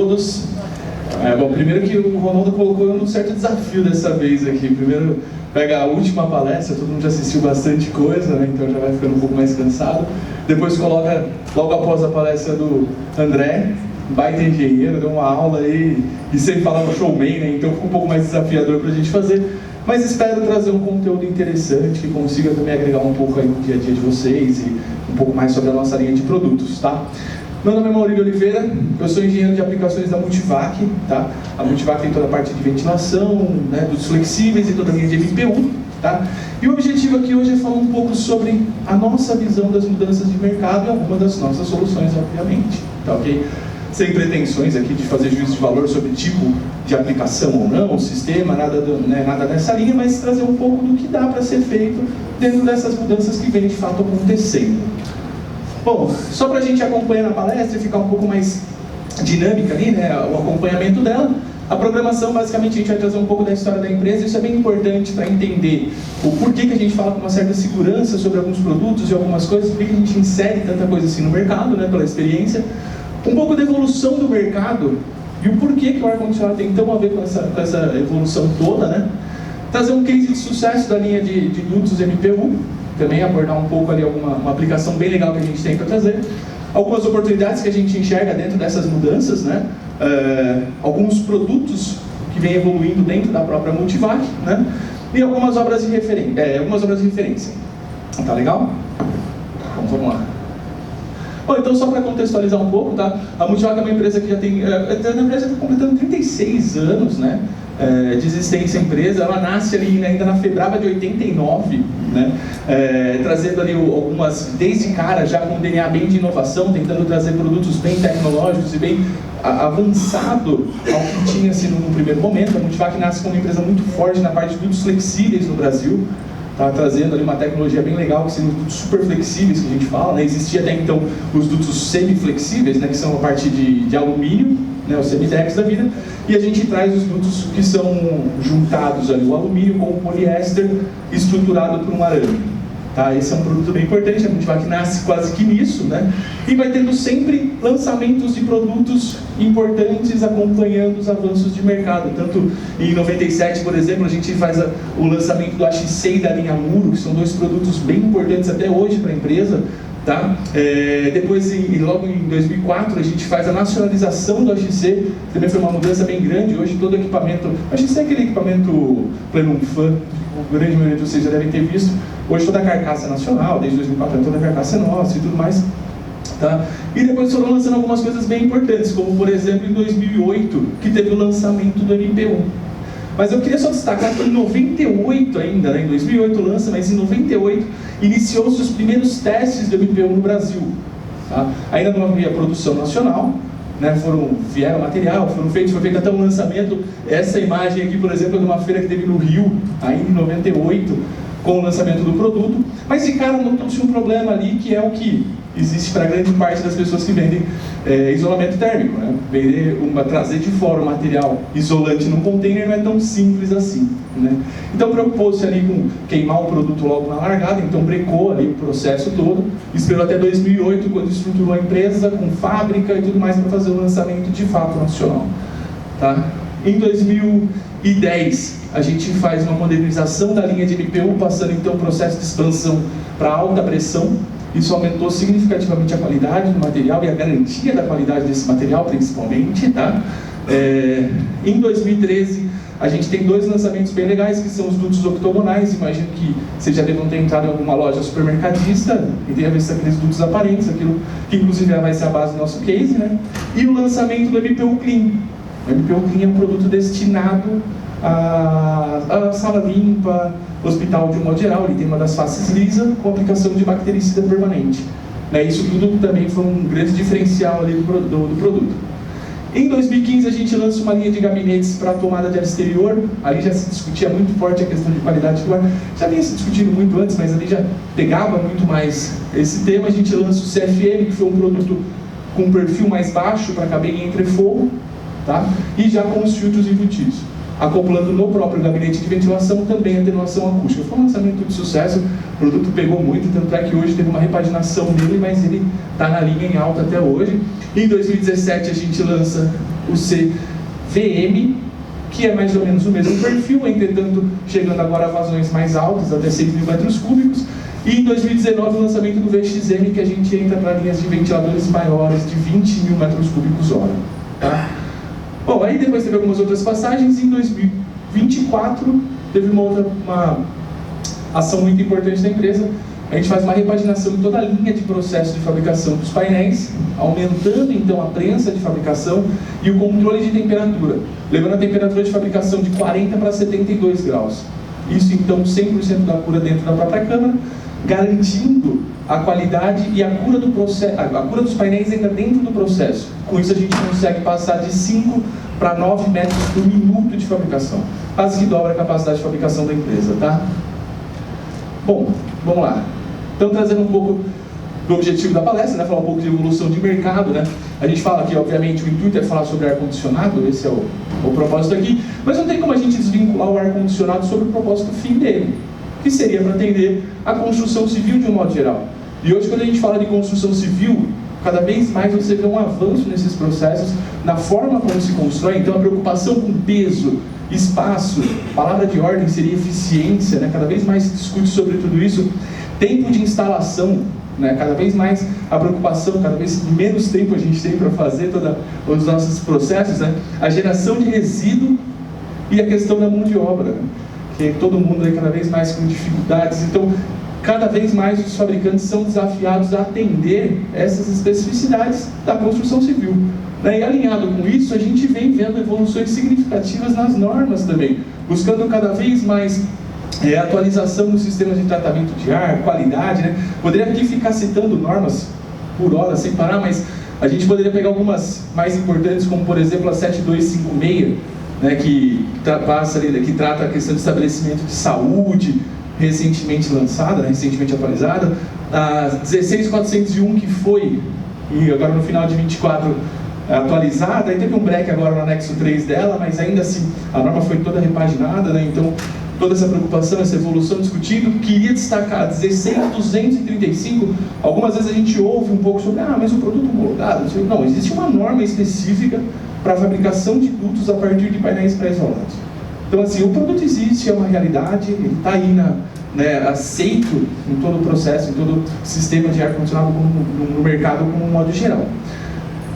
todos. Bom, primeiro que o Ronaldo colocou um certo desafio dessa vez aqui. Primeiro pega a última palestra, todo mundo já assistiu bastante coisa, né? Então já vai ficando um pouco mais cansado. Depois coloca, logo após a palestra do André, baita engenheiro, deu uma aula aí e sempre falava showman, né? Então fica um pouco mais desafiador pra gente fazer. Mas espero trazer um conteúdo interessante que consiga também agregar um pouco aí no dia a dia de vocês e um pouco mais sobre a nossa linha de produtos, tá? Meu nome é Maurílio Oliveira, eu sou engenheiro de aplicações da Multivac, tá? A Multivac tem toda a parte de ventilação, né, dos flexíveis e toda a linha de MPU, tá? E o objetivo aqui hoje é falar um pouco sobre a nossa visão das mudanças de mercado e alguma das nossas soluções, obviamente, tá ok? Sem pretensões aqui de fazer juízo de valor sobre tipo de aplicação ou não, sistema, nada nessa linha, mas trazer um pouco do que dá para ser feito dentro dessas mudanças que vem de fato acontecendo. Bom, só para a gente acompanhar na palestra e ficar um pouco mais dinâmica ali, né, o acompanhamento dela, a programação, basicamente, a gente vai trazer um pouco da história da empresa. Isso é bem importante para entender o porquê que a gente fala com uma certa segurança sobre alguns produtos e algumas coisas, por que a gente insere tanta coisa assim no mercado, né, pela experiência. Um pouco da evolução do mercado e o porquê que o ar-condicionado tem tão a ver com essa evolução toda, né? Trazer um case de sucesso da linha de dutos MPU, também abordar um pouco ali uma aplicação bem legal que a gente tem para trazer. Algumas oportunidades que a gente enxerga dentro dessas mudanças, né? Alguns produtos que vêm evoluindo dentro da própria Multivac, né? E algumas obras de referência. Tá legal? Então, vamos lá. Bom, então só para contextualizar um pouco, tá? A Multivac é uma empresa que já tem... A empresa está completando 36 anos, né? De existência a empresa. Ela nasce ali ainda na Febraba de 89, né? Trazendo ali algumas, desde cara, já com um DNA bem de inovação, tentando trazer produtos bem tecnológicos e bem avançado ao que tinha sido no primeiro momento. A Multivac nasce como uma empresa muito forte na parte de dutos flexíveis no Brasil. Tá trazendo ali uma tecnologia bem legal, que são os dutos super flexíveis que a gente fala, né? Existia até então os dutos semi-flexíveis, né? Que são a parte de alumínio, né? Os semidex da vida, e a gente traz os dutos que são juntados ali, o alumínio com o poliéster estruturado por um arame. Tá? Esse é um produto bem importante, a Multivac nasce quase que nisso, né? E vai tendo sempre lançamentos de produtos importantes acompanhando os avanços de mercado. Tanto em 97, por exemplo, a gente faz o lançamento do AXC e da linha Muro, que são dois produtos bem importantes até hoje para a empresa. Tá? Depois, logo em 2004, a gente faz a nacionalização do AXC, também foi uma mudança bem grande. Hoje todo equipamento, o AXC é aquele equipamento Plenum Fan, a grande maioria de vocês já devem ter visto. Hoje toda a carcaça é nacional, desde 2004 toda a carcaça é nossa e tudo mais. Tá? E depois foram lançando algumas coisas bem importantes, como por exemplo em 2008, que teve o lançamento do MPU. Mas eu queria só destacar que em 98 ainda, né? Em 2008 lança, mas em 98 iniciou-se os primeiros testes do MPU no Brasil. Tá? Ainda não havia produção nacional, né? Vieram material, foi feito até um lançamento. Essa imagem aqui, por exemplo, é de uma feira que teve no Rio, ainda em 98, com o lançamento do produto. Mas de cara notou-se um problema ali, que é o que existe para grande parte das pessoas que vendem isolamento térmico, né? Trazer de fora o material isolante num container não é tão simples assim, né? Então preocupou-se ali com queimar o produto logo na largada, então brecou ali o processo todo, esperou até 2008, quando estruturou a empresa com fábrica e tudo mais para fazer o lançamento de fato nacional. Tá? Em 2010, a gente faz uma modernização da linha de MPU, passando então o processo de expansão para alta pressão. Isso aumentou significativamente a qualidade do material e a garantia da qualidade desse material, principalmente. Tá? Em 2013, a gente tem dois lançamentos bem legais, que são os dutos octogonais. Imagino que vocês já devam ter entrado em alguma loja supermercadista e tenha visto aqueles dutos aparentes, aquilo que inclusive vai ser a base do nosso case, né? E o lançamento do MPU Clean. O MPU Clean é um produto destinado a sala limpa, hospital de um modo geral. Ele tem uma das faces lisa com aplicação de bactericida permanente. Isso tudo também foi um grande diferencial ali do produto. Em 2015 a gente lança uma linha de gabinetes para tomada de ar exterior. Ali já se discutia muito forte a questão de qualidade do ar. Já vinha se discutindo muito antes, mas ali já pegava muito mais esse tema. A gente lança o CFM, que foi um produto com um perfil mais baixo para caber em entrefogo, tá? E já com os filtros embutidos, acoplando no próprio gabinete de ventilação também a atenuação acústica. Foi um lançamento de sucesso, o produto pegou muito, tanto é que hoje teve uma repaginação dele, mas ele está na linha em alta até hoje. Em 2017 a gente lança o CVM, que é mais ou menos o mesmo perfil, entretanto chegando agora a vazões mais altas, até 6 mil metros cúbicos, e em 2019 o lançamento do VXM, que a gente entra para linhas de ventiladores maiores de 20 mil metros cúbicos hora. Tá? Bom, aí depois teve algumas outras passagens, e em 2024 teve uma ação muito importante da empresa. A gente faz uma repaginação em toda a linha de processo de fabricação dos painéis, aumentando então a prensa de fabricação e o controle de temperatura, levando a temperatura de fabricação de 40 para 72 graus. Isso então 100% da cura dentro da própria câmara, garantindo a qualidade e a cura do processo, a cura dos painéis ainda dentro do processo. Com isso a gente consegue passar de 5 para 9 metros por minuto de fabricação, quase que dobra a capacidade de fabricação da empresa, tá? Bom, vamos lá. Então, trazendo um pouco do objetivo da palestra, né, falar um pouco de evolução de mercado, né? A gente fala aqui, obviamente, o intuito é falar sobre ar-condicionado, esse é o propósito aqui, mas não tem como a gente desvincular o ar-condicionado sobre o propósito fim dele, que seria para atender a construção civil de um modo geral. E hoje, quando a gente fala de construção civil, cada vez mais você vê um avanço nesses processos, na forma como se constrói, então a preocupação com peso, espaço, palavra de ordem seria eficiência, né? Cada vez mais se discute sobre tudo isso. Tempo de instalação, né? Cada vez mais a preocupação, cada vez menos tempo a gente tem para fazer todos os nossos processos, né? A geração de resíduo e a questão da mão de obra, né? Que todo mundo aí cada vez mais com dificuldades. Então, cada vez mais os fabricantes são desafiados a atender essas especificidades da construção civil. E alinhado com isso, a gente vem vendo evoluções significativas nas normas também, buscando cada vez mais atualização nos sistemas de tratamento de ar, qualidade, né? Poderia aqui ficar citando normas por hora, sem parar, mas a gente poderia pegar algumas mais importantes, como por exemplo a 7256, né, que trata a questão de estabelecimento de saúde, recentemente lançada, né, recentemente atualizada, a 16401, que foi, e agora no final de 24, atualizada, aí teve um break agora no anexo 3 dela, mas ainda assim a norma foi toda repaginada, né, então toda essa preocupação, essa evolução discutida. Queria destacar a 16235, algumas vezes a gente ouve um pouco sobre, mas o produto homologado, não, existe uma norma específica para a fabricação de dutos a partir de painéis pré-isolados. Então assim, o produto existe, é uma realidade, ele está aí aceito em todo o processo, em todo o sistema de ar-condicionado no mercado como um modo geral.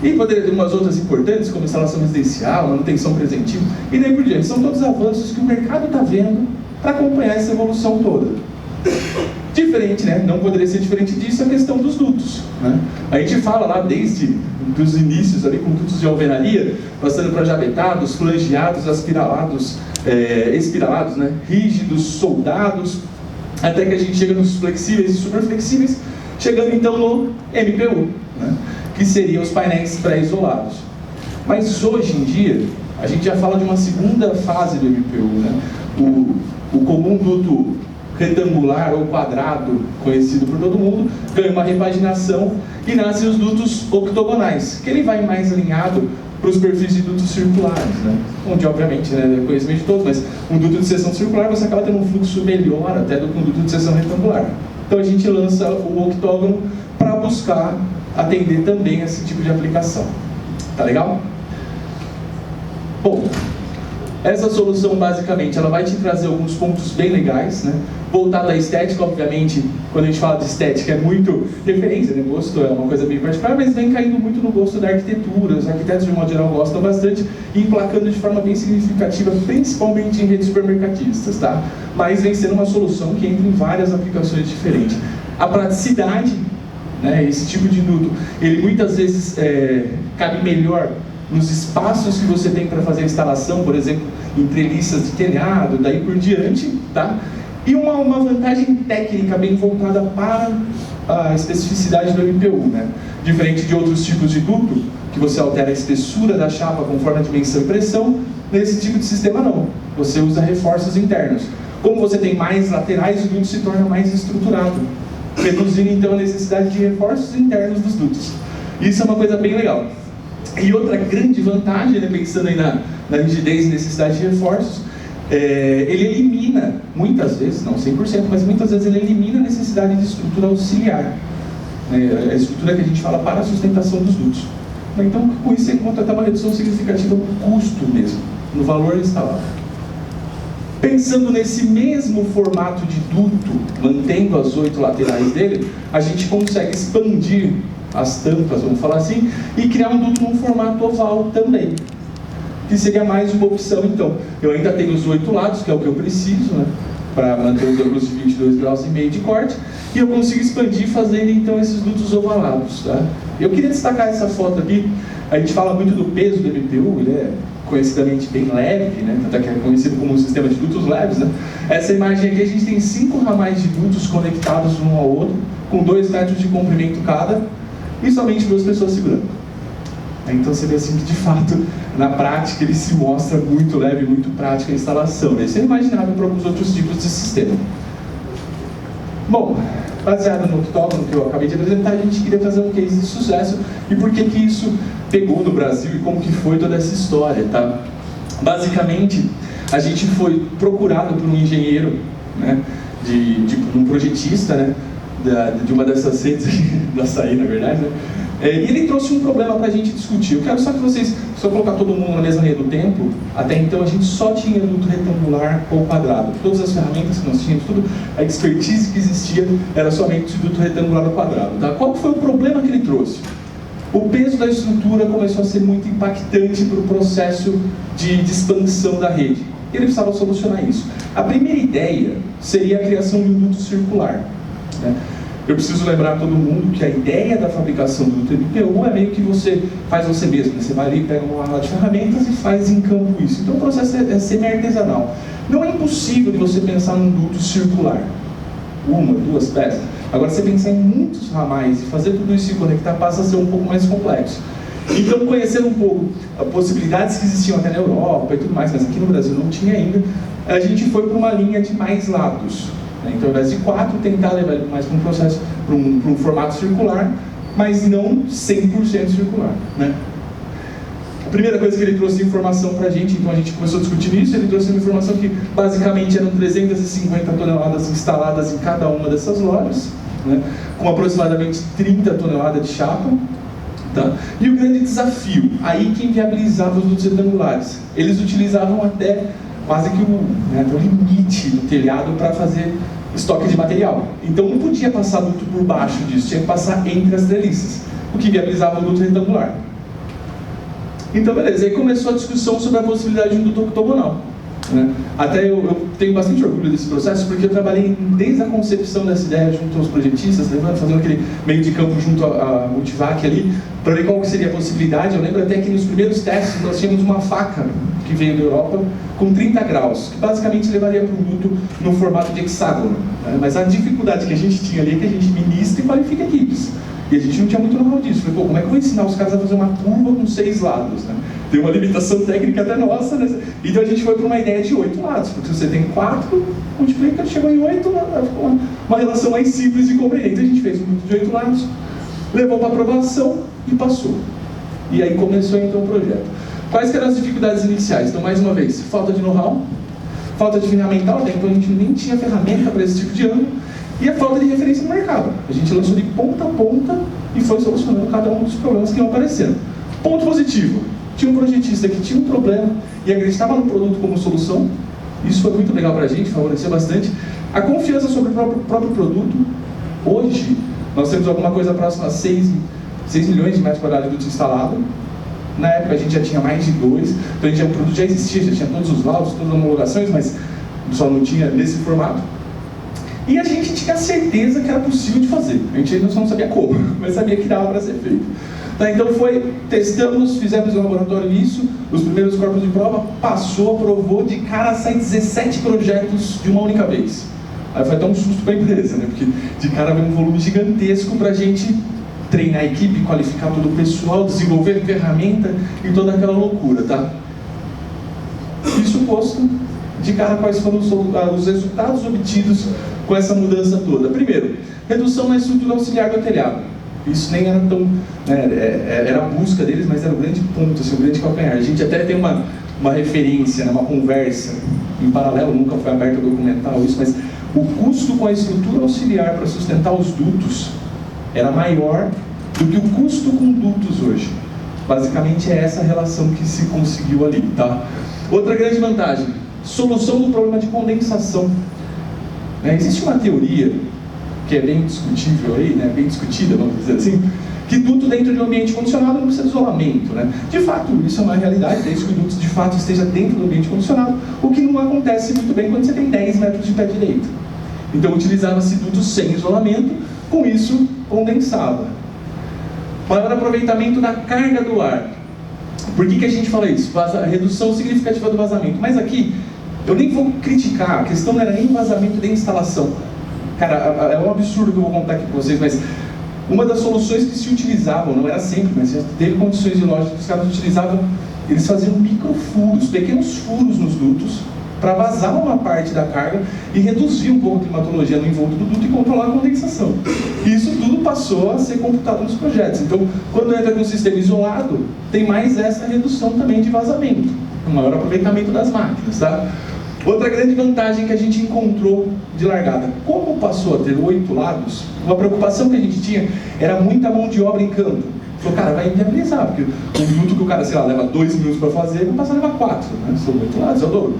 E poderia ter umas outras importantes, como instalação residencial, manutenção preventiva, e daí por diante. São todos avanços que o mercado está vendo para acompanhar essa evolução toda. Diferente, né? Não poderia ser diferente disso a questão dos dutos, né? A gente fala lá desde os inícios ali com dutos de alvenaria, passando para jabetados, flangeados, aspiralados, espiralados, né? Rígidos, soldados, até que a gente chega nos flexíveis e super flexíveis, chegando então no MPU, né? Que seriam os painéis pré-isolados. Mas hoje em dia, a gente já fala de uma segunda fase do MPU, né? O comum duto retangular ou quadrado, conhecido por todo mundo, ganha uma repaginação e nascem os dutos octogonais, que ele vai mais alinhado para os perfis de dutos circulares, né? Onde obviamente, né, é conhecimento de todos, mas um duto de seção circular você acaba tendo um fluxo melhor até do que um duto de seção retangular. Então a gente lança o octógono para buscar atender também esse tipo de aplicação. Tá legal? Bom, essa solução basicamente ela vai te trazer alguns pontos bem legais, né? Voltado à estética, obviamente, quando a gente fala de estética é muito referência, né? Gosto é uma coisa bem particular, mas vem caindo muito no gosto da arquitetura. Os arquitetos de modo geral gostam bastante e emplacando de forma bem significativa, principalmente em redes supermercadistas, tá? Mas vem sendo uma solução que entra em várias aplicações diferentes. A praticidade, né? Esse tipo de duto, ele muitas vezes cabe melhor nos espaços que você tem para fazer a instalação, por exemplo, em treliças de telhado, daí por diante, tá? E uma vantagem técnica bem voltada para a especificidade do MPU, né? Diferente de outros tipos de duto, que você altera a espessura da chapa conforme a dimensão e pressão, nesse tipo de sistema não. Você usa reforços internos. Como você tem mais laterais, o duto se torna mais estruturado, reduzindo então a necessidade de reforços internos dos dutos. Isso é uma coisa bem legal. E outra grande vantagem, né, pensando aí na rigidez e necessidade de reforços, ele elimina, muitas vezes, não 100%, mas muitas vezes ele elimina a necessidade de estrutura auxiliar. A estrutura que a gente fala para a sustentação dos dutos. Então, com isso, você encontra até uma redução significativa no custo mesmo, no valor instalado. Pensando nesse mesmo formato de duto, mantendo as 8 laterais dele, a gente consegue expandir as tampas, vamos falar assim, e criar um duto num formato oval também, que seria mais uma opção. Então, eu ainda tenho os 8 lados, que é o que eu preciso, né, para manter os ângulos de 22,5 graus de corte, e eu consigo expandir fazendo então esses dutos ovalados. Tá? Eu queria destacar essa foto aqui. A gente fala muito do peso do MPU, ele é conhecidamente bem leve, né? Até que é conhecido como um sistema de dutos leves. Né? Essa imagem aqui, a gente tem 5 ramais de dutos conectados um ao outro, com 2 metros de comprimento cada, e somente 2 pessoas segurando. Então você vê assim que, de fato, na prática ele se mostra muito leve, muito prática a instalação. Isso é imaginável para alguns outros tipos de sistema. Bom, baseado no octógono que eu acabei de apresentar, a gente queria fazer um case de sucesso e por que isso pegou no Brasil e como que foi toda essa história, tá? Basicamente, a gente foi procurado por um engenheiro, né, um projetista, né, de uma dessas redes da Açaí, na verdade, né? E ele trouxe um problema para a gente discutir. Eu quero só que vocês, se eu colocar todo mundo na mesma linha do tempo, até então a gente só tinha duto retangular ou quadrado. Todas as ferramentas que nós tínhamos, tudo, a expertise que existia era somente duto retangular ou quadrado. Tá? Qual foi o problema que ele trouxe? O peso da estrutura começou a ser muito impactante para o processo de expansão da rede. Ele precisava solucionar isso. A primeira ideia seria a criação de um duto circular. Né? Eu preciso lembrar a todo mundo que a ideia da fabricação do duto MPU é meio que você faz você mesmo. Né? Você vai ali, pega uma aula de ferramentas e faz em campo isso. Então o processo é semi-artesanal. Não é impossível de você pensar num duto circular. 1, 2 peças. Agora, você pensar em muitos ramais e fazer tudo isso se conectar passa a ser um pouco mais complexo. Então, conhecendo um pouco as possibilidades que existiam até na Europa e tudo mais, mas aqui no Brasil não tinha ainda, a gente foi para uma linha de mais lados. Né? Então, ao invés de 4, tentar levar ele mais para um processo, para um formato circular, mas não 100% circular. Né? A primeira coisa que ele trouxe de informação para a gente, então a gente começou a discutir isso, ele trouxe uma informação que basicamente eram 350 toneladas instaladas em cada uma dessas lojas, né, com aproximadamente 30 toneladas de chapa. Tá? E o grande desafio, aí quem viabilizava os dutos retangulares, eles utilizavam até quase que o limite do telhado para fazer estoque de material. Então não podia passar duto por baixo disso, tinha que passar entre as treliças, o que viabilizava o duto retangular. Então, beleza, aí começou a discussão sobre a possibilidade de um duto octogonal. Né? Até eu tenho bastante orgulho desse processo, porque eu trabalhei desde a concepção dessa ideia junto aos projetistas, fazendo aquele meio de campo junto à Multivac ali, para ver qual que seria a possibilidade. Eu lembro até que nos primeiros testes nós tínhamos uma faca que veio da Europa com 30 graus, que basicamente levaria para um duto no formato de hexágono. Né? Mas a dificuldade que a gente tinha ali é que a gente ministra e qualifica equipes. E a gente não tinha muito know-how disso. Falei, pô, como é que eu vou ensinar os caras a fazer uma curva com 6 lados? Né? Tem uma limitação técnica até nossa. Né? Então a gente foi para uma ideia de 8 lados. Porque se você tem 4, multiplica, chegou em 8, ficou uma relação mais simples de compreender. Então a gente fez um duto de 8 lados, levou para aprovação e passou. E aí começou então o projeto. Quais que eram as dificuldades iniciais? Então, mais uma vez, falta de know-how, falta de ferramental, até então a gente nem tinha ferramenta para esse tipo de ângulo, e a falta de referência no mercado. A gente lançou de ponta a ponta e foi solucionando cada um dos problemas que iam aparecendo. Ponto positivo, tinha um projetista que tinha um problema e acreditava no produto como solução. Isso foi muito legal para a gente, favoreceu bastante. A confiança sobre o próprio produto. Hoje, nós temos alguma coisa próxima a 6 milhões de metros quadrados de duto instalado. Na época a gente já tinha mais de 2, então o produto já existia, já tinha todos os laudos, todas as homologações, mas só não tinha nesse formato. E a gente tinha certeza que era possível de fazer. A gente ainda só não sabia como, mas sabia que dava para ser feito. Tá, então testamos, fizemos um laboratório nisso, os primeiros corpos de prova, passou, aprovou, de cara sai 17 projetos de uma única vez. Aí foi até um susto para a empresa, né? Porque de cara veio um volume gigantesco para a gente treinar a equipe, qualificar todo o pessoal, desenvolver ferramenta e toda aquela loucura, tá? Isso posto, de cara quais foram os resultados obtidos com essa mudança toda. Primeiro, redução na estrutura auxiliar do telhado. Isso nem era tão... era a busca deles, mas era o grande ponto, assim, o grande calcanhar. A gente até tem uma referência, né, uma conversa em paralelo, nunca foi aberto a documental isso, mas o custo com a estrutura auxiliar para sustentar os dutos era maior do que o custo com dutos hoje. Basicamente é essa relação que se conseguiu ali, tá? Outra grande vantagem, solução do problema de condensação. Existe uma teoria que é bem discutível aí, né? Bem discutida, vamos dizer assim, que duto dentro de um ambiente condicionado não precisa de isolamento, né? De fato, isso é uma realidade, desde que o duto de fato esteja dentro do ambiente condicionado, o que não acontece muito bem quando você tem 10 metros de pé direito. Então utilizava-se dutos sem isolamento, com isso condensava. Maior aproveitamento da carga do ar. Por que a gente fala isso? Redução significativa do vazamento. Mas aqui, eu nem vou criticar, a questão não era nem o vazamento da instalação. Cara, é um absurdo que eu vou contar aqui para vocês, mas uma das soluções que se utilizavam, não era sempre, mas já teve condições de loja que os caras utilizavam, eles faziam microfuros, pequenos furos nos dutos, para vazar uma parte da carga e reduzir um pouco a climatologia no envolto do duto e controlar a condensação. E isso tudo passou a ser computado nos projetos. Então, quando entra com um sistema isolado, tem mais essa redução também de vazamento, um maior aproveitamento das máquinas, tá? Outra grande vantagem que a gente encontrou de largada, como passou a ter 8 lados, uma preocupação que a gente tinha era muita mão de obra em campo. Falou, cara, vai inviabilizar, porque um duto que o cara, sei lá, leva 2 minutos para fazer, não passa a levar 4, né? São 8 lados, é o dobro.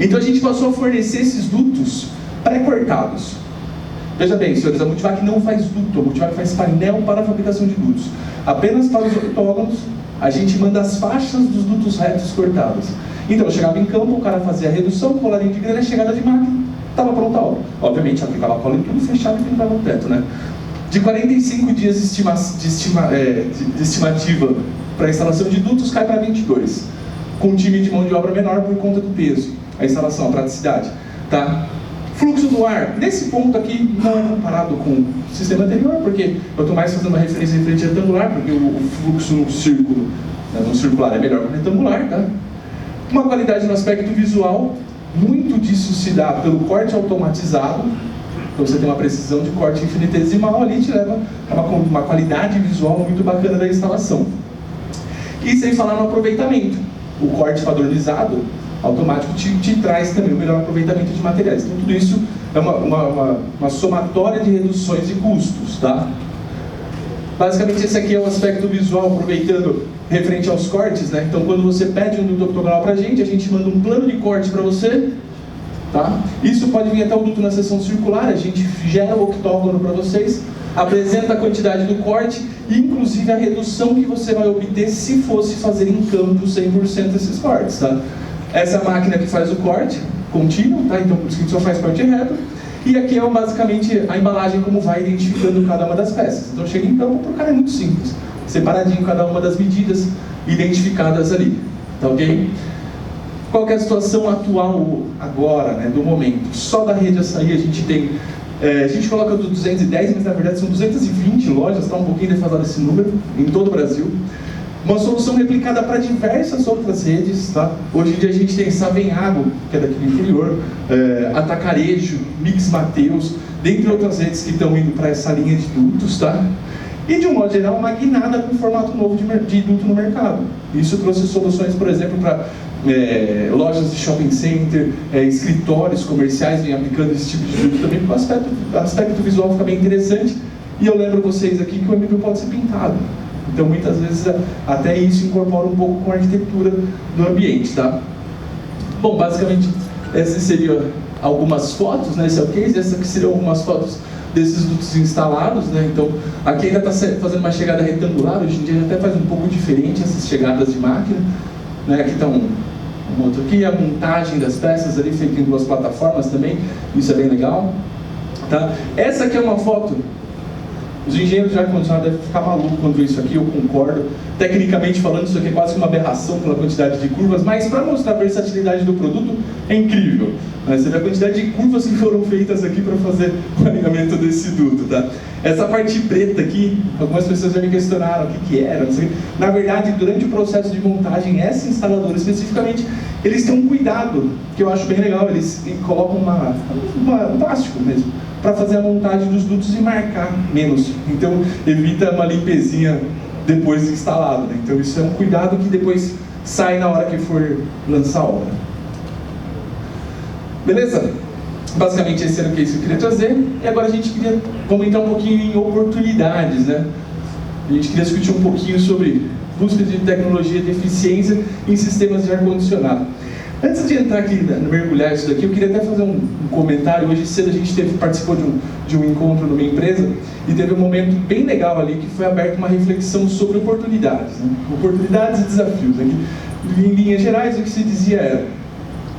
Então a gente passou a fornecer esses dutos pré-cortados. Veja bem, senhores, a Multivac não faz duto, a Multivac faz painel para a fabricação de dutos. Apenas para os octógonos, a gente manda as faixas dos dutos retos cortadas. Então eu chegava em campo, o cara fazia a redução, colarinho de grelha, chegada de máquina, estava pronta a obra. Obviamente aplicava cola em tudo, fechava e pintava o teto, né? De 45 dias de estimativa para a instalação de dutos, cai para 22. Com um time de mão de obra menor por conta do peso. A instalação, a praticidade, tá? Fluxo do ar, nesse ponto aqui não é comparado com o sistema anterior, porque eu estou mais fazendo uma referência referente retangular, porque o fluxo no círculo, no circular é melhor que o retangular, tá? Uma qualidade no aspecto visual, muito disso se dá pelo corte automatizado, então você tem uma precisão de corte infinitesimal ali, te leva a uma qualidade visual muito bacana da instalação. E sem falar no aproveitamento, o corte padronizado, automático te traz também o melhor aproveitamento de materiais. Então tudo isso é uma somatória de reduções de custos, tá? Basicamente esse aqui é o aspecto visual, aproveitando referente aos cortes, né? Então quando você pede um duto octogonal pra gente, a gente manda um plano de corte para você, tá? Isso pode vir até o duto na seção circular, a gente gera o octógono para vocês, apresenta a quantidade do corte e inclusive a redução que você vai obter se fosse fazer em campo 100% esses cortes, tá? Essa é a máquina que faz o corte contínuo, tá? Então por isso que a gente só faz corte reto. E aqui é basicamente a embalagem, como vai identificando cada uma das peças. Então chega em campo, para o cara é muito simples. Separadinho cada uma das medidas identificadas ali, tá ok? Qual que é a situação atual agora, né, do momento? Só da rede açaí a gente tem... a gente coloca do 210, mas na verdade são 220 lojas, está um pouquinho defasado esse número, em todo o Brasil. Uma solução replicada para diversas outras redes, tá? Hoje em dia a gente tem Savenhago, que é daqui do interior, Atacarejo, Mix Mateus, dentre outras redes que estão indo para essa linha de dutos, tá? E de um modo geral, uma guinada com formato novo de duto no mercado. Isso trouxe soluções, por exemplo, para lojas de shopping center, escritórios comerciais vêm aplicando esse tipo de duto também, porque o aspecto visual fica bem interessante. E eu lembro vocês aqui que o MB pode ser pintado. Então, muitas vezes, até isso incorpora um pouco com a arquitetura do ambiente, tá? Bom, basicamente, essas seriam algumas fotos, né? Esse é o case, essas aqui seriam algumas fotos desses dutos instalados, né? Então, aqui ainda está fazendo uma chegada retangular, hoje em dia até faz um pouco diferente essas chegadas de máquina, né? Aqui está um outro aqui, a montagem das peças ali, feita em 2 plataformas também, isso é bem legal, tá? Essa aqui é uma foto. Os engenheiros de ar-condicionado devem ficar malucos quando vê isso aqui, eu concordo. Tecnicamente falando, isso aqui é quase que uma aberração pela quantidade de curvas, mas para mostrar a versatilidade do produto, é incrível. Você vê a quantidade de curvas que foram feitas aqui para fazer o alinhamento desse duto, tá? Essa parte preta aqui, algumas pessoas já me questionaram o que era, não sei. Na verdade, durante o processo de montagem, essa instaladora especificamente, eles têm um cuidado, que eu acho bem legal, eles colocam um plástico mesmo, para fazer a montagem dos dutos e marcar menos. Então, evita uma limpezinha depois de instalado, né? Então, isso é um cuidado que depois sai na hora que for lançar a obra. Beleza? Basicamente, esse era o que eu queria trazer. E agora a gente queria entrar um pouquinho em oportunidades, né? A gente queria discutir um pouquinho sobre busca de tecnologia de eficiência em sistemas de ar-condicionado. Antes de entrar aqui, mergulhar isso daqui, eu queria até fazer um comentário. Hoje cedo a gente participou de um encontro numa empresa e teve um momento bem legal ali que foi aberta uma reflexão sobre oportunidades, né? Oportunidades e desafios. Aqui, em linhas gerais, o que se dizia era,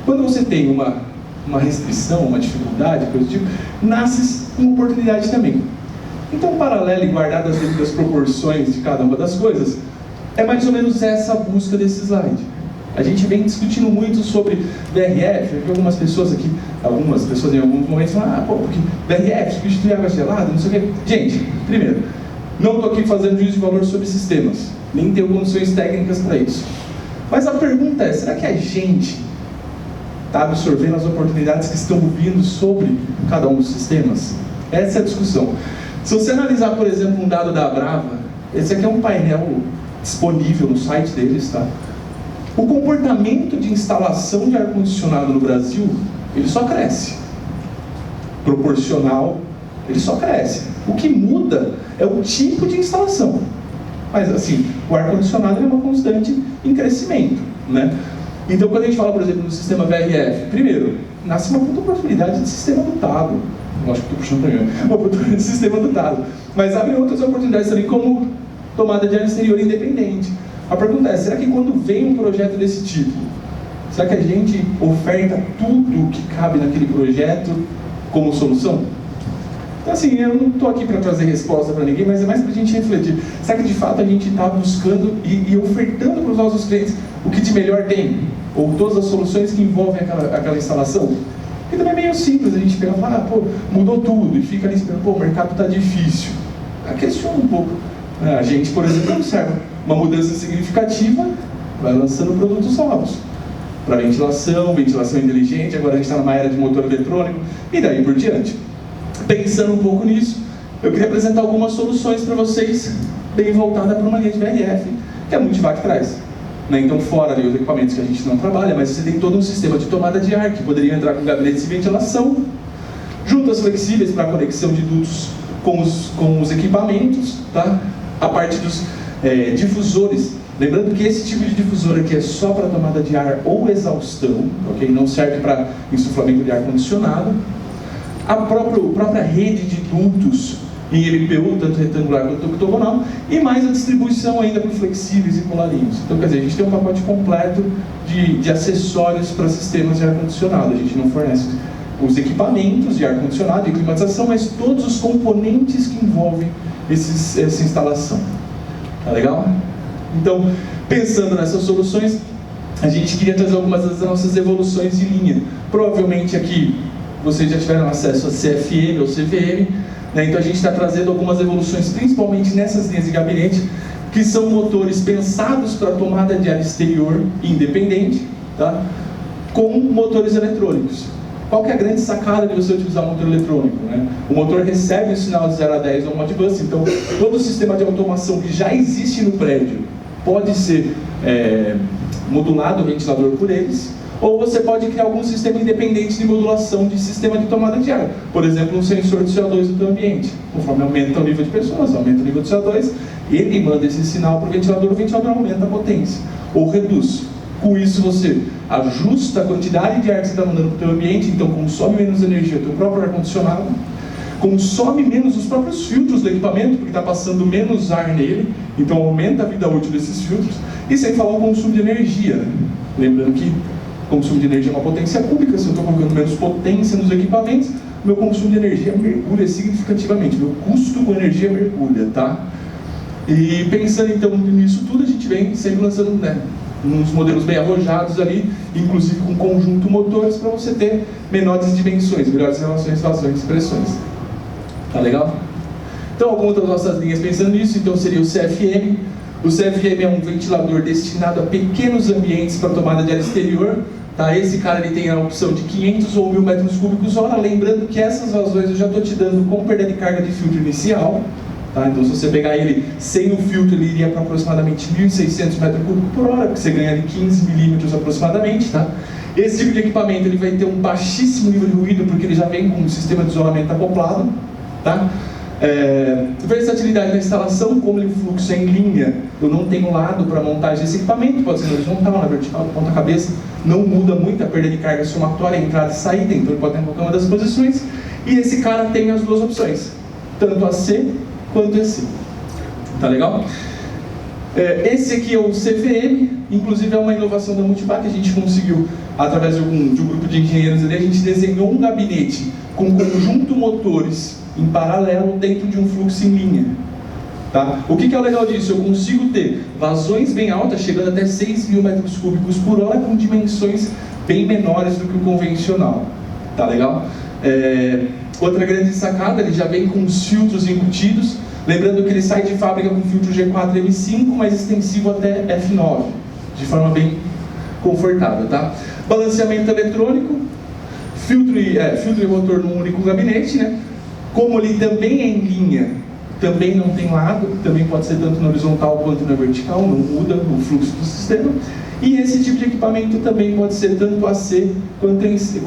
quando você tem uma restrição, uma dificuldade, coisa do tipo, nasce uma oportunidade também. Então, paralelo e guardado as devidas proporções de cada uma das coisas, é mais ou menos essa a busca desse slide. A gente vem discutindo muito sobre VRF, algumas pessoas em alguns momentos falam, porque VRF, substituir água gelada, não sei o quê. Gente, primeiro, não estou aqui fazendo juízo de valor sobre sistemas, nem tenho condições técnicas para isso. Mas a pergunta é, será que a gente está absorvendo as oportunidades que estão vindo sobre cada um dos sistemas? Essa é a discussão. Se você analisar, por exemplo, um dado da Abrava, esse aqui é um painel disponível no site deles, tá? O comportamento de instalação de ar-condicionado no Brasil, ele só cresce. Proporcional, ele só cresce. O que muda é o tipo de instalação. Mas, assim, o ar-condicionado é uma constante em crescimento, né? Então, quando a gente fala, por exemplo, no sistema VRF, primeiro, nasce uma puta oportunidade de sistema dotado. Eu acho que estou puxando para mim, uma oportunidade de sistema dotado. Mas abre outras oportunidades também, como tomada de ar exterior independente. A pergunta é, será que quando vem um projeto desse tipo, será que a gente oferta tudo o que cabe naquele projeto como solução? Então, assim, eu não estou aqui para trazer resposta para ninguém, mas é mais para a gente refletir. Será que de fato a gente está buscando e ofertando para os nossos clientes o que de melhor tem? Ou todas as soluções que envolvem aquela instalação? E também é meio simples a gente pegar e falar, mudou tudo, e fica ali esperando, o mercado está difícil. Questiona um pouco. A gente, por exemplo, observa uma mudança significativa, vai lançando produtos novos. Para ventilação inteligente, agora a gente está numa era de motor eletrônico, e daí por diante. Pensando um pouco nisso, eu queria apresentar algumas soluções para vocês, bem voltada para uma linha de VRF, que a Multivac traz. Então, fora ali os equipamentos que a gente não trabalha, mas você tem todo um sistema de tomada de ar, que poderia entrar com gabinetes de ventilação, juntas flexíveis para conexão de dutos com os equipamentos, tá? A parte dos difusores. Lembrando que esse tipo de difusor aqui é só para tomada de ar ou exaustão, ok? Não serve para insuflamento de ar-condicionado. A própria rede de dutos em LPU, tanto retangular quanto octogonal, e mais a distribuição ainda por flexíveis e polarinhos. Então, quer dizer, a gente tem um pacote completo de acessórios para sistemas de ar-condicionado. A gente não fornece os equipamentos de ar-condicionado e climatização, mas todos os componentes que envolvem essa instalação. Tá legal? Então, pensando nessas soluções, a gente queria trazer algumas das nossas evoluções de linha. Provavelmente aqui vocês já tiveram acesso a CFM ou CVM, né? Então a gente está trazendo algumas evoluções, principalmente nessas linhas de gabinete, que são motores pensados para tomada de ar exterior independente, tá? Com motores eletrônicos. Qual que é a grande sacada de você utilizar um motor eletrônico, né? O motor recebe o sinal de 0 a 10 no Modbus, então todo o sistema de automação que já existe no prédio pode ser modulado o ventilador por eles, ou você pode criar algum sistema independente de modulação de sistema de tomada de ar. Por exemplo, um sensor de CO2 do teu ambiente. Conforme aumenta o nível de pessoas, aumenta o nível de CO2, ele manda esse sinal para o ventilador aumenta a potência, ou reduz. Com isso você ajusta a quantidade de ar que você está mandando para o teu ambiente, então consome menos energia do teu próprio ar-condicionado, consome menos os próprios filtros do equipamento, porque está passando menos ar nele, então aumenta a vida útil desses filtros, e sem falar o consumo de energia, né? Lembrando que o consumo de energia é uma potência cúbica, se eu estou colocando menos potência nos equipamentos, meu consumo de energia mergulha significativamente, meu custo com energia mergulha, tá? E pensando então nisso tudo, a gente vem sempre lançando, né, uns modelos bem arrojados ali, inclusive com conjunto motores, para você ter menores dimensões, melhores relações, vazões e pressões. Tá legal? Então, algumas das nossas linhas pensando nisso, então seria o CFM. O CFM é um ventilador destinado a pequenos ambientes para tomada de ar exterior. Tá? Esse cara ele tem a opção de 500 ou 1000 metros cúbicos hora, lembrando que essas vazões eu já estou te dando com perda de carga de filtro inicial. Tá? Então, se você pegar ele sem o filtro, ele iria para aproximadamente 1.600 metros cúbicos por hora, porque você ganha ali 15 milímetros aproximadamente. Tá? Esse tipo de equipamento ele vai ter um baixíssimo nível de ruído, porque ele já vem com um sistema de isolamento acoplado. Tá? Versatilidade na instalação, como o fluxo é em linha, eu não tenho lado para montagem desse equipamento, pode ser na horizontal, na vertical, ponta cabeça, não muda muito a perda de carga somatória, entrada e saída, então ele pode ter em qualquer uma das posições, e esse cara tem as duas opções, tanto AC quanto EC. Tá legal? Esse aqui é o CVM, inclusive é uma inovação da Multivac, a gente conseguiu, através de um grupo de engenheiros ali, a gente desenhou um gabinete com conjunto motores em paralelo dentro de um fluxo em linha. Tá? O que é o legal disso? Eu consigo ter vazões bem altas, chegando até 6.000 metros cúbicos por hora, com dimensões bem menores do que o convencional. Tá legal? Outra grande sacada, ele já vem com os filtros embutidos, lembrando que ele sai de fábrica com filtro G4 M5, mas extensivo até F9, de forma bem confortável. Tá? Balanceamento eletrônico, filtro e motor num único gabinete, né? Como ele também é em linha, também não tem lado, também pode ser tanto na horizontal quanto na vertical, não muda o fluxo do sistema. E esse tipo de equipamento também pode ser tanto AC quanto EC,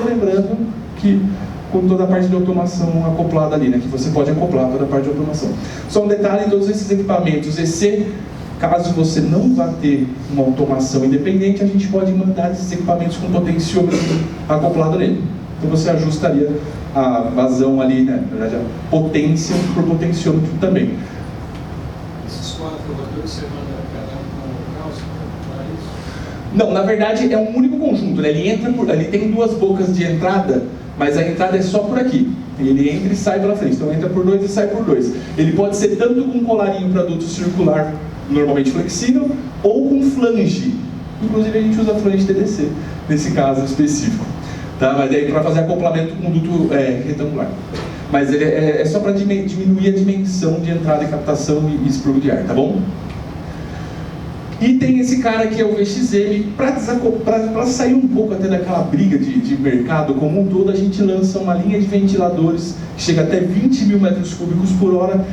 lembrando que com toda a parte de automação acoplada ali, né? Que você pode acoplar toda a parte de automação. Só um detalhe, todos esses equipamentos EC, caso você não vá ter uma automação independente, a gente pode mandar esses equipamentos com potenciômetro acoplado nele. Então você ajustaria a vazão ali, né? Na verdade, a potência por potenciômetro também. Esses 4 provadores você manda cada um com local para isso? Não, na verdade é um único conjunto, né? Ele tem 2 bocas de entrada, mas a entrada é só por aqui. Ele entra e sai pela frente, então entra por 2 e sai por 2. Ele pode ser tanto com um colarinho para duto circular, normalmente flexível, ou com flange. Inclusive a gente usa flange TDC nesse caso específico. Tá? Mas aí para fazer acoplamento com duto retangular. Mas ele é só para diminuir a dimensão de entrada e captação e expurgo de ar, tá bom? E tem esse cara que é o VXM, para sair um pouco até daquela briga de mercado como um todo, a gente lança uma linha de ventiladores que chega até 20.000 metros cúbicos por hora.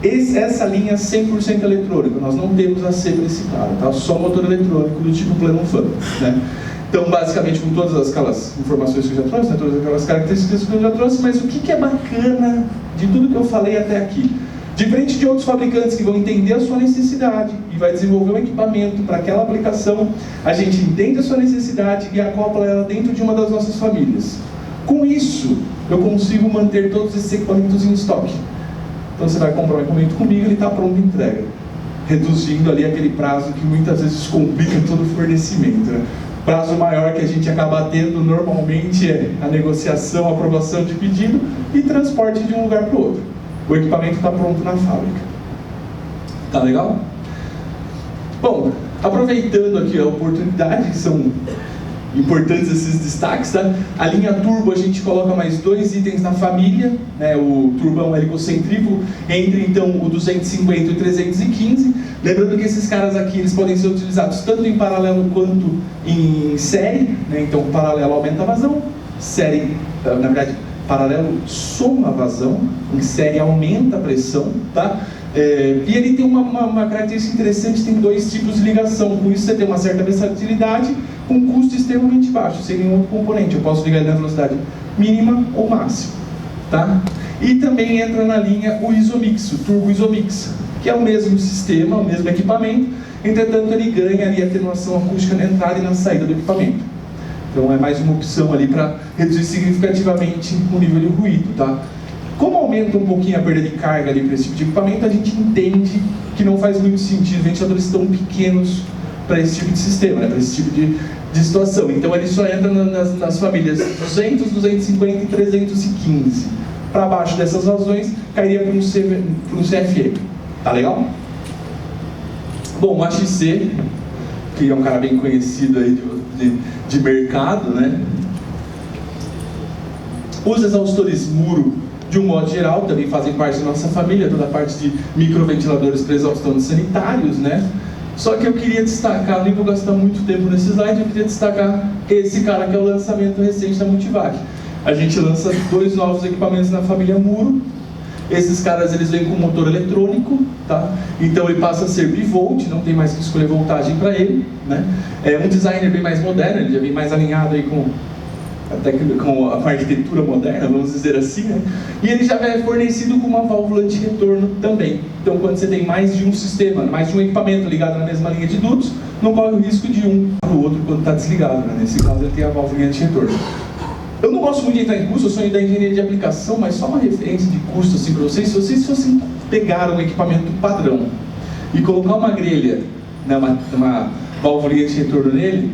Essa linha é 100% eletrônica, nós não temos AC para esse cara, tá? Só motor eletrônico do tipo Plenum Fan, né? Então, basicamente, com todas aquelas informações que eu já trouxe, né, todas aquelas características que eu já trouxe, mas o que é bacana de tudo que eu falei até aqui? Diferente de outros fabricantes que vão entender a sua necessidade e vai desenvolver um equipamento para aquela aplicação, a gente entende a sua necessidade e acopla ela dentro de uma das nossas famílias. Com isso, eu consigo manter todos esses equipamentos em estoque. Então, você vai comprar um equipamento comigo, ele está pronto de entrega, reduzindo ali aquele prazo que muitas vezes complica todo o fornecimento, né? Prazo maior que a gente acaba tendo normalmente é a negociação, a aprovação de pedido e transporte de um lugar para o outro. O equipamento está pronto na fábrica. Tá legal? Bom, aproveitando aqui a oportunidade, que são importantes esses destaques, tá? A linha turbo a gente coloca mais 2 itens na família, né? O turbão helicocentrífugo, entre então o 250 e o 315. Lembrando que esses caras aqui eles podem ser utilizados tanto em paralelo quanto em série, né? Então paralelo aumenta a vazão, série, na verdade, paralelo soma a vazão, em série aumenta a pressão, tá? E ele tem uma característica interessante, tem 2 tipos de ligação, com isso você tem uma certa versatilidade, com um custo extremamente baixo, sem nenhum outro componente, eu posso ligar ele na velocidade mínima ou máxima, tá? E também entra na linha o Isomix, o Turbo Isomix, que é o mesmo sistema, o mesmo equipamento, entretanto ele ganha ali atenuação acústica na entrada e na saída do equipamento. Então é mais uma opção ali para reduzir significativamente o nível de ruído, tá? Como aumenta um pouquinho a perda de carga ali para esse tipo de equipamento, a gente entende que não faz muito sentido ventiladores tão pequenos para esse tipo de sistema, né? Para esse tipo de situação. Então ele só entra nas famílias 200, 250 e 315. Para baixo dessas vazões, cairia para um CFM. Tá legal? Bom, o AXC, que é um cara bem conhecido aí de mercado, né? Os exaustores Muro, de um modo geral, também fazem parte da nossa família, toda a parte de microventiladores para exaustores sanitários, né? Só que eu queria destacar, nem vou gastar muito tempo nesse slide, eu queria destacar esse cara que é o lançamento recente da Multivac. A gente lança 2 novos equipamentos na família Muro. Esses caras eles vêm com motor eletrônico, tá? Então ele passa a ser bivolt, não tem mais que escolher voltagem para ele, né? É um designer bem mais moderno, ele já vem mais alinhado aí com com a arquitetura moderna, vamos dizer assim, né? E ele já é fornecido com uma válvula de retorno também. Então, quando você tem mais de um sistema, mais de um equipamento ligado na mesma linha de dutos, não corre o risco de um para o outro quando está desligado, né? Nesse caso, ele tem a válvula de retorno. Eu não gosto muito de entrar em custo, eu sou da engenharia de aplicação, mas só uma referência de custo assim, para vocês. Se vocês fossem pegar um equipamento padrão e colocar uma grelha, né, uma válvula de retorno nele,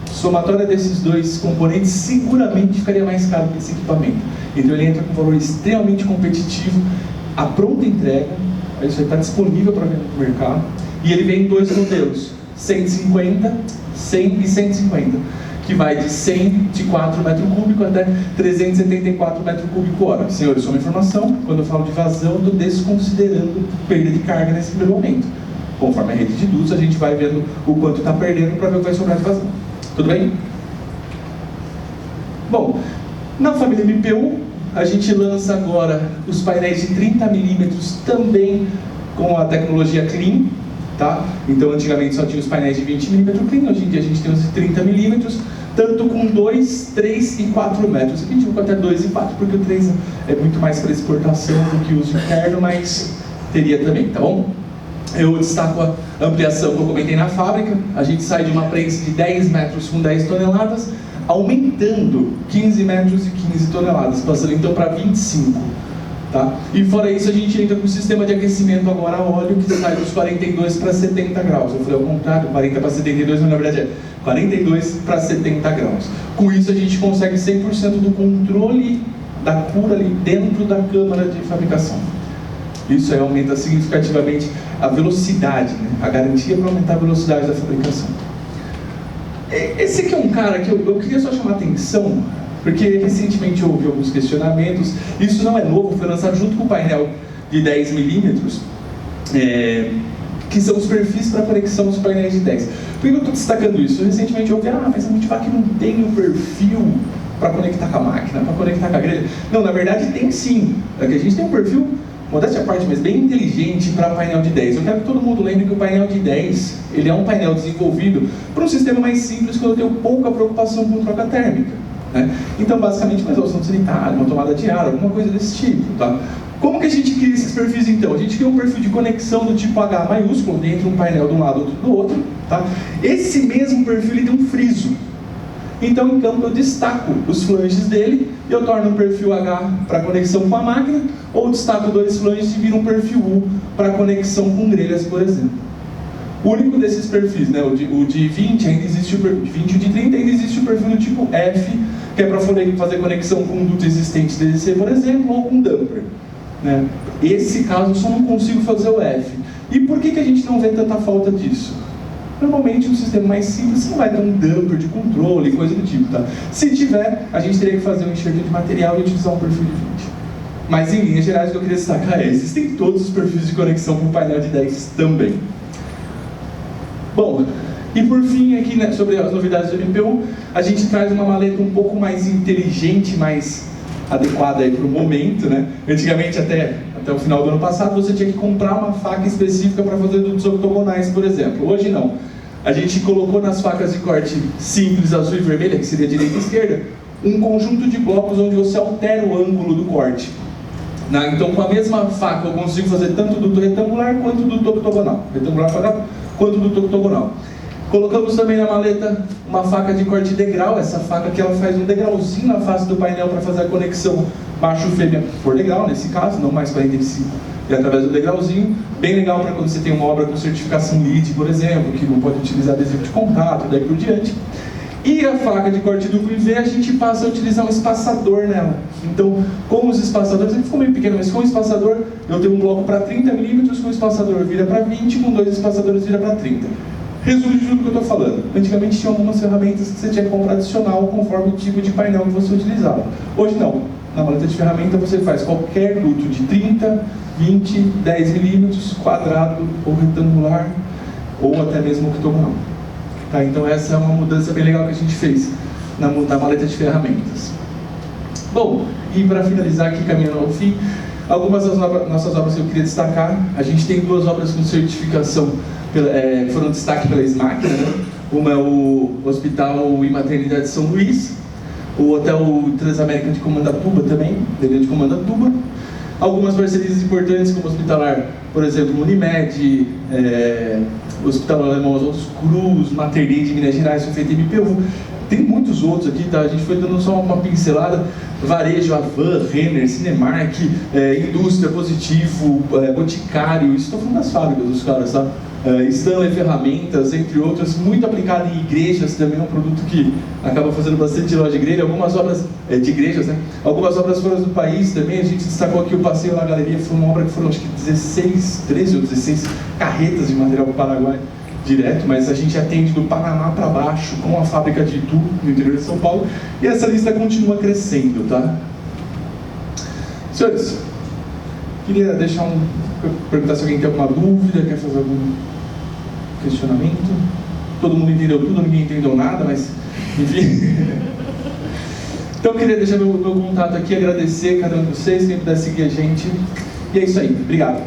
somatória desses dois componentes seguramente ficaria mais caro que esse equipamento. Então ele entra com um valor extremamente competitivo, a pronta entrega, isso vai estar disponível para venda no mercado, e ele vem em dois modelos, 150, 100 e 150, que vai de 104 metros cúbicos até 374 metros cúbicos hora. Senhores, só uma informação, quando eu falo de vazão, eu estou desconsiderando perda de carga nesse primeiro momento. Conforme a rede de dutos, a gente vai vendo o quanto está perdendo para ver o que vai sobrar de vazão. Tudo bem? Bom, na família MPU, a gente lança agora os painéis de 30 milímetros também com a tecnologia Clean, tá? Então, antigamente só tinha os painéis de 20 milímetros Clean, hoje em dia a gente tem os de 30 milímetros, tanto com 2, 3 e 4 metros. A gente vai até 2 e 4, porque o 3 é muito mais para exportação do que o uso interno, mas teria também, tá bom? Eu destaco a ampliação que eu comentei na fábrica. A gente sai de uma prensa de 10 metros com 10 toneladas, aumentando 15 metros e 15 toneladas, passando então para 25. Tá? E fora isso, a gente entra com o sistema de aquecimento agora a óleo, que sai dos 42 para 70 graus. Eu falei ao contrário, 40 para 72, mas na verdade é 42 para 70 graus. Com isso, a gente consegue 100% do controle da cura ali dentro da câmara de fabricação. Isso aí aumenta significativamente a velocidade, né? A garantia para aumentar a velocidade da fabricação. Esse aqui é um cara que eu queria só chamar a atenção, porque recentemente eu ouvi alguns questionamentos. Isso não é novo, foi lançado junto com o painel de 10 milímetros, que são os perfis para conexão dos painéis de 10. Por que eu estou destacando isso? Recentemente eu ouvi, mas a Multivac não tem o perfil para conectar com a máquina, para conectar com a grelha. Não, na verdade tem sim. É que a gente tem um perfil, modéstia à parte, mas bem inteligente para painel de 10. Eu quero que todo mundo lembre que o painel de 10, ele é um painel desenvolvido para um sistema mais simples, quando eu tenho pouca preocupação com troca térmica, né? Então, basicamente, uma isolação sanitária, uma tomada de ar, alguma coisa desse tipo, tá? Como que a gente cria esses perfis, então? A gente cria um perfil de conexão do tipo H maiúsculo, dentro um painel de um lado, outro do outro, tá? Esse mesmo perfil, ele tem um friso. Então, em campo, eu destaco os flanges dele e eu torno um perfil H para conexão com a máquina, ou destaco dois flanges e viro um perfil U para conexão com grelhas, por exemplo. O único desses perfis, né, o de 20, ainda existe o 20 e o de 30, ainda existe o perfil do tipo F, que é para fazer conexão com um duto existente DDC, por exemplo, ou com dumper, né? Esse caso eu só não consigo fazer o F. E por que a gente não vê tanta falta disso? Normalmente, um sistema mais simples, você não vai ter um dumper de controle, coisa do tipo, tá? Se tiver, a gente teria que fazer um enxerto de material e utilizar um perfil de 20. Mas, em linhas gerais, o que eu queria destacar existem todos os perfis de conexão com o painel de 10 também. Bom, e por fim, aqui, né, sobre as novidades do MPU, a gente traz uma maleta um pouco mais inteligente, mais adequada para o momento, né? Antigamente, até o final do ano passado, você tinha que comprar uma faca específica para fazer dutos octogonais, por exemplo. Hoje não. A gente colocou nas facas de corte simples, azul e vermelha, que seria direita e esquerda, um conjunto de blocos onde você altera o ângulo do corte. Então, com a mesma faca, eu consigo fazer tanto duto retangular quanto duto octogonal. Retangular quadrado quanto duto octogonal. Colocamos também na maleta uma faca de corte degrau, essa faca que ela faz um degrauzinho na face do painel para fazer a conexão baixo-fêmea por degrau, nesse caso, não mais 45, e através do degrauzinho, bem legal para quando você tem uma obra com certificação LEED, por exemplo, que não pode utilizar adesivo de contato, daí por diante. E a faca de corte duplo em V, a gente passa a utilizar um espaçador nela. Então, com os espaçadores, ele ficou meio pequeno, mas com o espaçador, eu tenho um bloco para 30 milímetros, com o espaçador vira para 20, com dois espaçadores vira para 30. Resumo de tudo que eu estou falando. Antigamente tinha algumas ferramentas que você tinha que comprar adicional conforme o tipo de painel que você utilizava. Hoje não. Na maleta de ferramenta você faz qualquer duto de 30, 20, 10 milímetros, quadrado ou retangular, ou até mesmo octogonal. Tá, então essa é uma mudança bem legal que a gente fez na maleta de ferramentas. Bom, e para finalizar aqui, caminhando ao fim, algumas das nossas obras que eu queria destacar. A gente tem duas obras com certificação que foram destaque pela SMAC, né? Uma é o Hospital e Maternidade de São Luís, o Hotel Transamérica de Comandatuba também, de Comandatuba. Algumas parcerias importantes como Hospitalar, por exemplo, Unimed, Hospital Alemão Oswaldo Cruz, Mater Dei de Minas Gerais, Sofeita MPU. Tem muitos outros aqui, tá? A gente foi dando só uma pincelada. Varejo, Avan, Renner, Cinemark, Indústria, Positivo, Boticário. Isso estou falando das fábricas dos caras, tá? Stanley Ferramentas, entre outras, muito aplicado em igrejas, também é um produto que acaba fazendo bastante loja de igreja, algumas obras de igrejas, né? Algumas obras fora do país também, a gente destacou aqui o passeio na galeria, foi uma obra que foram acho que 13 ou 16 carretas de material para o Paraguai direto, mas a gente atende do Paraná para baixo, com a fábrica de Itu, no interior de São Paulo, e essa lista continua crescendo, tá? Senhores, queria perguntar se alguém tem alguma dúvida, quer fazer algum questionamento. Todo mundo entendeu tudo, ninguém entendeu nada, mas enfim. Então eu queria deixar meu contato aqui, agradecer cada um de vocês, quem puder seguir a gente. E é isso aí, obrigado.